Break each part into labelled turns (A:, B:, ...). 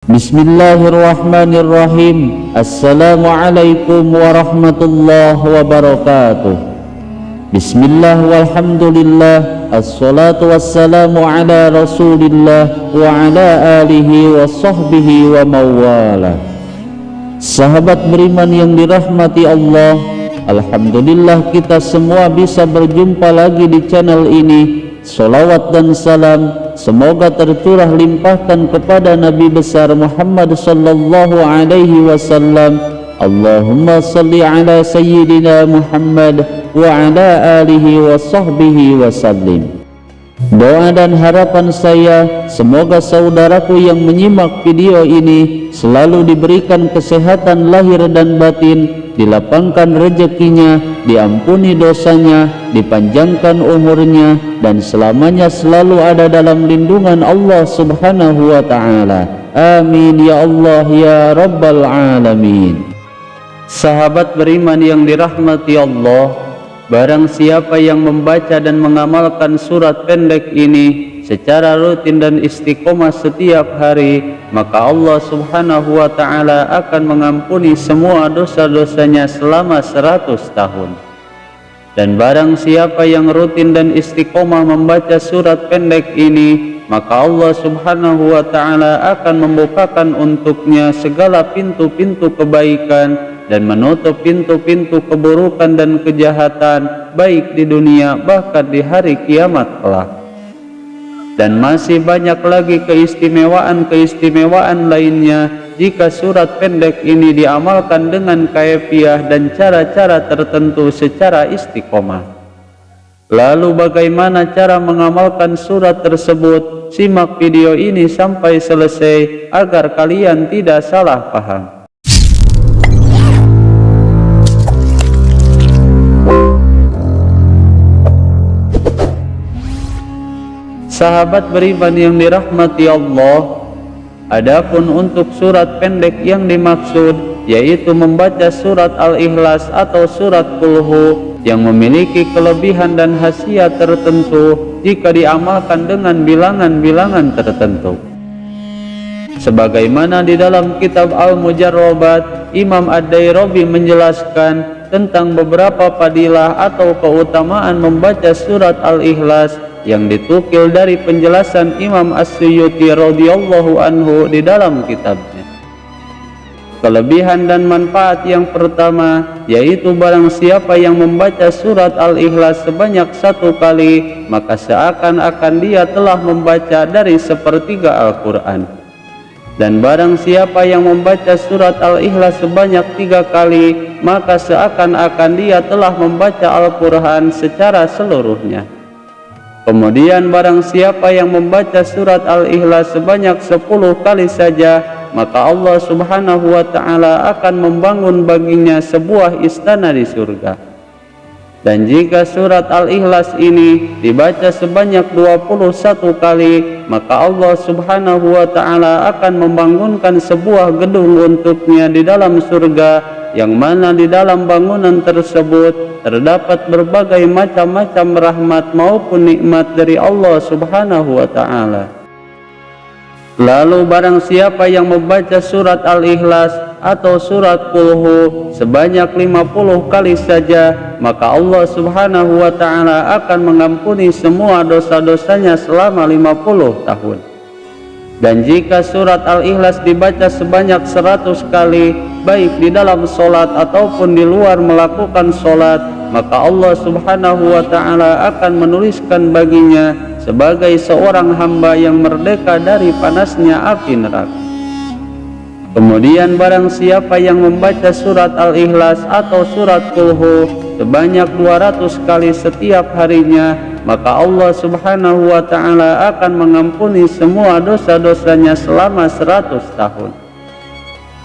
A: Bismillahirrahmanirrahim. Assalamualaikum warahmatullahi wabarakatuh. Bismillah walhamdulillah, assalatu wassalamu ala rasulillah wa ala alihi wa sahbihi wa mawala. Sahabat beriman yang dirahmati Allah, alhamdulillah kita semua bisa berjumpa lagi di channel ini. Salawat dan salam semoga tercurah limpahkan kepada Nabi besar Muhammad sallallahu alaihi wasallam. Allahumma salli ala sayyidina Muhammad wa ala alihi wa sahbihi wasallim. Doa dan harapan saya, semoga saudaraku yang menyimak video ini selalu diberikan kesehatan lahir dan batin, dilapangkan rezekinya, diampuni dosanya, dipanjangkan umurnya, dan selamanya selalu ada dalam lindungan Allah subhanahu wa ta'ala. Amin ya Allah ya Rabbal Alamin. Sahabat beriman yang dirahmati Allah, barang siapa yang membaca dan mengamalkan surat pendek ini secara rutin dan istiqomah setiap hari, maka Allah subhanahu wa ta'ala akan mengampuni semua dosa-dosanya selama 100 tahun. Dan barang siapa yang rutin dan istiqomah membaca surat pendek ini, maka Allah subhanahu wa ta'ala akan membukakan untuknya segala pintu-pintu kebaikan dan menutup pintu-pintu keburukan dan kejahatan, baik di dunia bahkan di hari kiamat kelak. Dan masih banyak lagi keistimewaan-keistimewaan lainnya jika surat pendek ini diamalkan dengan kaifiah dan cara-cara tertentu secara istiqomah. Lalu bagaimana cara mengamalkan surat tersebut? Simak video ini sampai selesai agar kalian tidak salah paham. Sahabat beriman yang dirahmati Allah, adapun untuk surat pendek yang dimaksud yaitu membaca surat Al-Ikhlas atau surat Qul yang memiliki kelebihan dan khasiat tertentu jika diamalkan dengan bilangan-bilangan tertentu. Sebagaimana di dalam kitab Al-Mujarrabat, Imam Ad-Dairabi menjelaskan tentang beberapa fadilah atau keutamaan membaca surat Al-Ikhlas yang ditukil dari penjelasan Imam As-Suyuti radhiyallahu anhu di dalam kitabnya. Kelebihan dan manfaat yang pertama yaitu barang siapa yang membaca surat Al-Ikhlas sebanyak 1 kali, maka seakan-akan dia telah membaca dari sepertiga Al-Quran. Dan barang siapa yang membaca surat Al-Ikhlas sebanyak 3 kali, maka seakan-akan dia telah membaca Al-Quran secara seluruhnya. Kemudian barang siapa yang membaca surat Al-Ikhlas sebanyak 10 kali saja, maka Allah subhanahu wa ta'ala akan membangun baginya sebuah istana di surga. Dan jika surat Al-Ikhlas ini dibaca sebanyak 21 kali, maka Allah subhanahu wa ta'ala akan membangunkan sebuah gedung untuknya di dalam surga, yang mana di dalam bangunan tersebut terdapat berbagai macam-macam rahmat maupun nikmat dari Allah subhanahu wa ta'ala. Lalu barang siapa yang membaca surat Al-Ikhlas atau surat Qul sebanyak 50 kali saja, maka Allah subhanahu wa ta'ala akan mengampuni semua dosa-dosanya selama 50 tahun. Dan jika surat Al-Ikhlas dibaca sebanyak 100 kali, baik di dalam solat ataupun di luar melakukan solat, maka Allah subhanahu wa ta'ala akan menuliskan baginya sebagai seorang hamba yang merdeka dari panasnya api neraka. Kemudian barang siapa yang membaca surat Al-Ikhlas atau surat Qul sebanyak 200 kali setiap harinya, maka Allah subhanahu wa ta'ala akan mengampuni semua dosa-dosanya selama 100 tahun.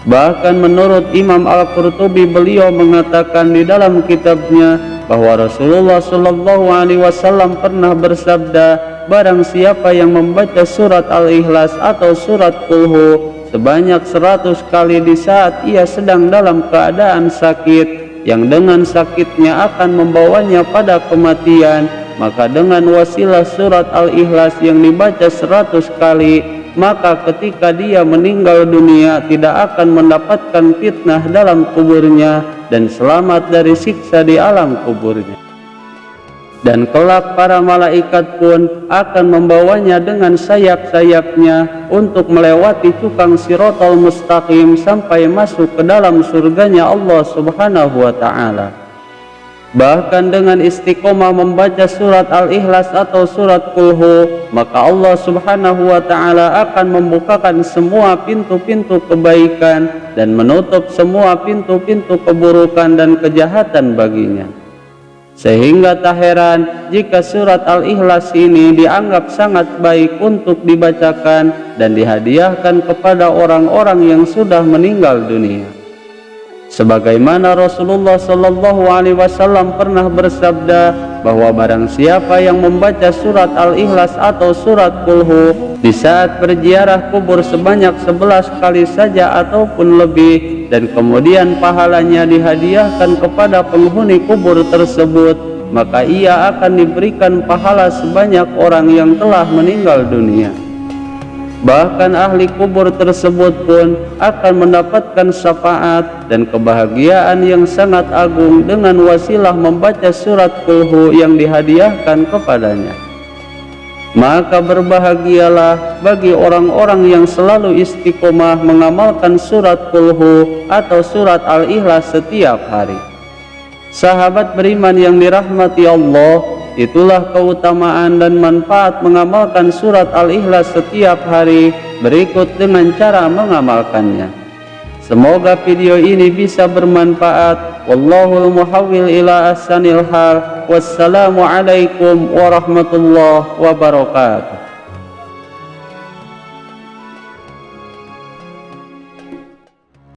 A: Bahkan menurut Imam Al-Qurtubi, beliau mengatakan di dalam kitabnya bahwa Rasulullah Shallallahu Alaihi Wasallam pernah bersabda, barang siapa yang membaca surat Al-Ikhlas atau surat Qul sebanyak 100 kali di saat ia sedang dalam keadaan sakit, yang dengan sakitnya akan membawanya pada kematian, maka dengan wasilah surat Al-Ikhlas yang dibaca 100 kali, maka ketika dia meninggal dunia tidak akan mendapatkan fitnah dalam kuburnya dan selamat dari siksa di alam kuburnya. Dan kelak para malaikat pun akan membawanya dengan sayap-sayapnya untuk melewati cukang Shiratal Mustaqim sampai masuk ke dalam surganya Allah Subhanahu wa ta'ala. Bahkan dengan istiqomah membaca surat Al-Ikhlas atau surat Qul Hu, maka Allah Subhanahu wa ta'ala akan membukakan semua pintu-pintu kebaikan dan menutup semua pintu-pintu keburukan dan kejahatan baginya. Sehingga tak heran jika surat Al-Ikhlas ini dianggap sangat baik untuk dibacakan dan dihadiahkan kepada orang-orang yang sudah meninggal dunia. Sebagaimana Rasulullah Shallallahu Alaihi Wasallam pernah bersabda bahwa barang siapa yang membaca surat Al-Ikhlas atau surat Qul Hu di saat berziarah kubur sebanyak 11 kali saja ataupun lebih, dan kemudian pahalanya dihadiahkan kepada penghuni kubur tersebut, maka ia akan diberikan pahala sebanyak orang yang telah meninggal dunia. Bahkan ahli kubur tersebut pun akan mendapatkan syafaat dan kebahagiaan yang sangat agung dengan wasilah membaca surat Qul Hu yang dihadiahkan kepadanya. Maka berbahagialah bagi orang-orang yang selalu istiqomah mengamalkan surat Qul Hu atau surat Al-Ikhlas setiap hari. Sahabat beriman yang dirahmati Allah, itulah keutamaan dan manfaat mengamalkan surat Al-Ikhlas setiap hari. Berikut dengan cara mengamalkannya. Semoga video ini bisa bermanfaat. Wallahul muhawwil ila ahsanil hal. Wassalamualaikum warahmatullahi wabarakatuh.